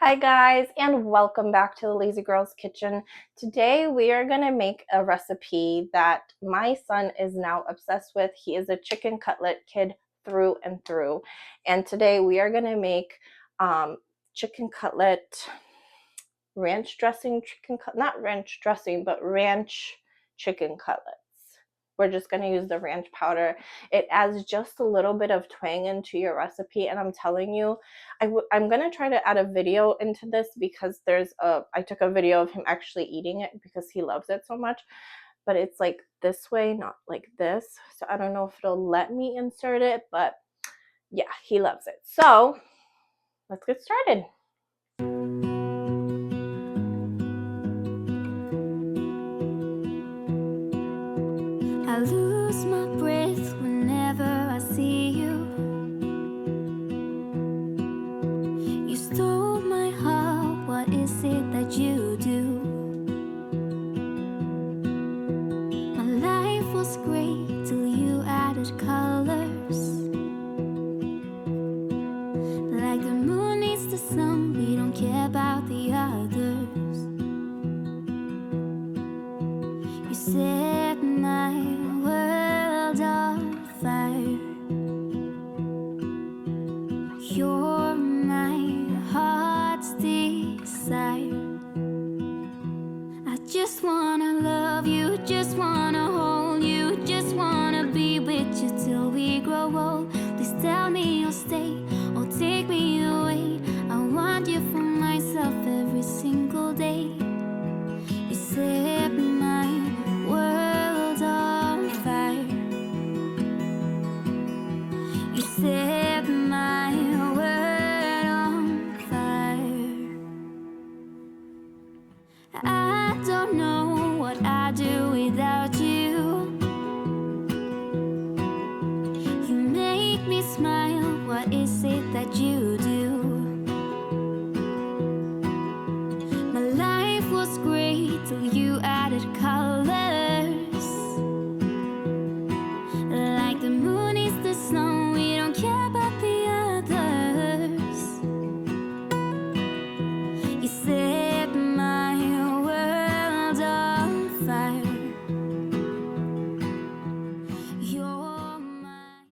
Hi guys, and welcome back to the Lazy Girls Kitchen. Today we are going to make a recipe that my son is now obsessed with. He is a chicken cutlet kid through and through. And today we are going to make chicken cutlet ranch dressing not ranch dressing, but ranch chicken cutlets. We're just going to use the ranch powder. It adds just a little bit of twang into your recipe, and I'm telling you, I'm going to try to add a video into this because I took a video of him actually eating it because he loves it so much, but it's like this way, not like this. So I don't know if it'll let me insert it, but yeah, he loves it. So let's get started. I lose my breath whenever I see you. You stole my heart, what is it that you do? My life was great till you added colors. Like the moon needs the sun, we don't care about the others. You set my world on fire. You're my heart's desire. I just wanna love you, just wanna hold you, just wanna be with you till we grow old. Please tell me you'll stay or take me away. I want you for myself every single day. You set my world on fire. You set my world on fire. I don't know what I'd do without you. You make me smile, what is it that you do? My life was great till you added colors.